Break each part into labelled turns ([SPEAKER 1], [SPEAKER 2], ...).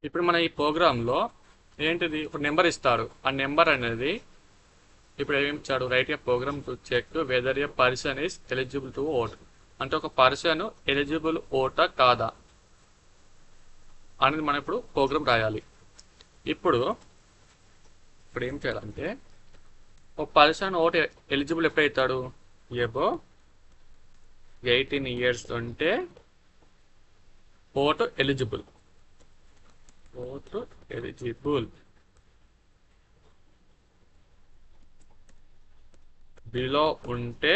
[SPEAKER 1] ఇప్పుడు మన ఈ ప్రోగ్రాంలో ఏంటిది ఒక నెంబర్ ఇస్తాడు. ఆ నెంబర్ అనేది ఇప్పుడు ఏమి ఇచ్చాడు, write a program to check whether a person is eligible to vote. అంటే ఒక పర్సన్ ఎలిజిబుల్ ఓటా కాదా అనేది మనం ఇప్పుడు ప్రోగ్రామ్ రాయాలి. ఇప్పుడు ఇప్పుడు ఏం చేయాలంటే ఒక పర్సన్ ఓట్ ఎలిజిబుల్ ఎప్పుడైతాడు, ఎబో 18 years ఉంటే vote eligible. Vote eligible. Below ఉంటే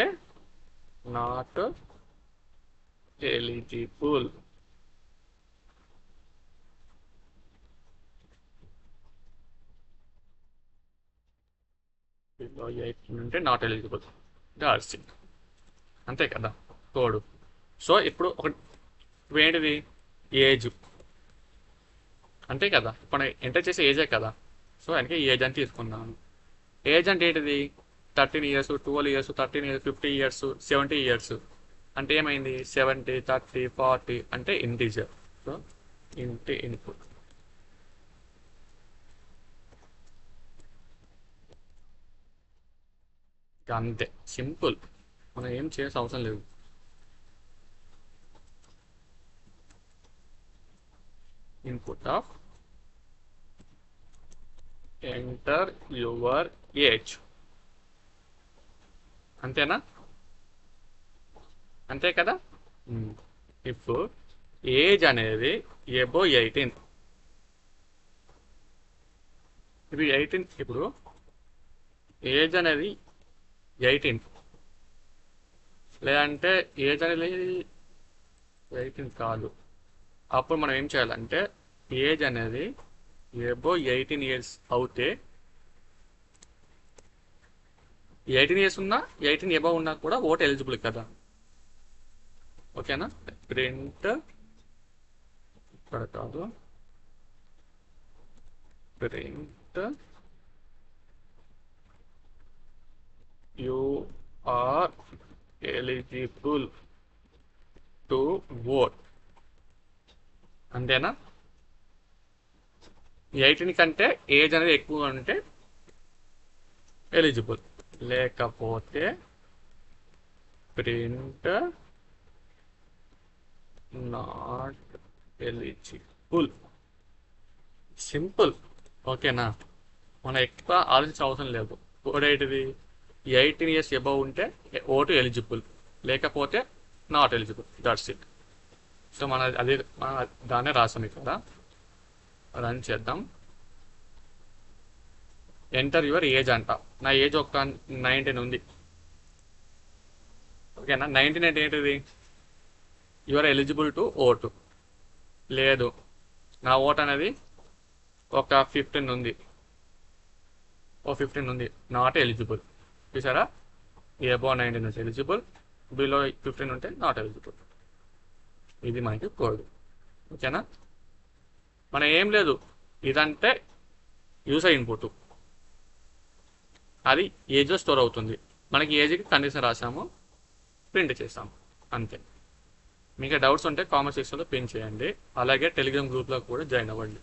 [SPEAKER 1] నాట్ ఎలిజిబుల్. బిలో 18 ఉంటే నాట్ ఎలిజిబుల్. డార్సింగ్. అంతే కదా కోడ్. సో ఇప్పుడు ఇప్పుడు ఏంటిది ఏజ్, అంతే కదా, ఇప్పుడు ఎంటర్ చేసే ఏజే కదా. సో అందుకే ఏజ్ అని తీసుకున్నాను. ఏజ్ అంటే ఏంటిది 13 years, 12 years, 13 years, 50 years, 70 years. అంటే ఏమైంది 70, 30, 40 అంటే ఇంటీజర్. సో ఇంటి ఇన్పుట్. అంతే, సింపుల్. మనం ఏం చేయాల్సిన అవసరం లేదు. Input of enter your age. అంతేనా? అంతే కదా. ఇఫ్ ఏజ్ అనేది ఎబో 18, ఇప్పుడు 18, ఇప్పుడు ఏజ్ అనేది 18 లేదంటే ఏజ్ అనేది 18 కాదు, అప్పుడు మనం ఏం చేయాలంటే ఏజ్ అనేది ఎబో 18 years అవుతే 18 years ఉన్నా 18 ఎబో ఉన్నా కూడా ఓట్ ఎలిజిబుల్ కదా. ఓకేనా? ప్రింట్ ఇక్కడ కాదు, print you are eligible to vote. అంతేనా? 18 కంటే ఏజ్ అనేది ఎక్కువ ఉంటే ఎలిజిబుల్, లేకపోతే ప్రింట్ నాట్ ఎలిజిబుల్. సింపుల్. ఓకేనా? మనం ఎక్కువ ఆలోచించే అవసరం లేదు. కోడ్ ఏంటిది 18 years అబౌవ్ ఉంటే ఓటు ఎలిజిబుల్, లేకపోతే not eligible. That's it. So మన దాన్నే రాసాం ఇక్కడ. రన్ చేద్దాం. ఎంటర్ యువర్ ఏజ్ అంట. నా ఏజ్ ఒక 19 ఉంది. ఓకేనా? 19 అంటే ఏంటిది యువర్ ఎలిజిబుల్ టు ఓటు. లేదు, నా ఓట్ అనేది ఒక 15 ఉంది, ఓ 15 ఉంది, నాట్ ఎలిజిబుల్. చూసారా? ఎబో 19 ఉంటే ఎలిజిబుల్, బిలో 15 ఉంటే నాట్ ఎలిజిబుల్. ఇది మనకి కోడ్. ఓకేనా? మనం ఏం లేదు, ఇదంటే యూజర్ ఇన్పుట్, అది ఏజ్లో స్టోర్ అవుతుంది. మనకి ఏజ్కి కండిషన్ రాసాము, ప్రింట్ చేసాము, అంతే. మీకు డౌట్స్ ఉంటే కామెంట్ సెక్షన్లో పిన్ చేయండి. అలాగే టెలిగ్రామ్ గ్రూప్లో కూడా జాయిన్ అవ్వండి.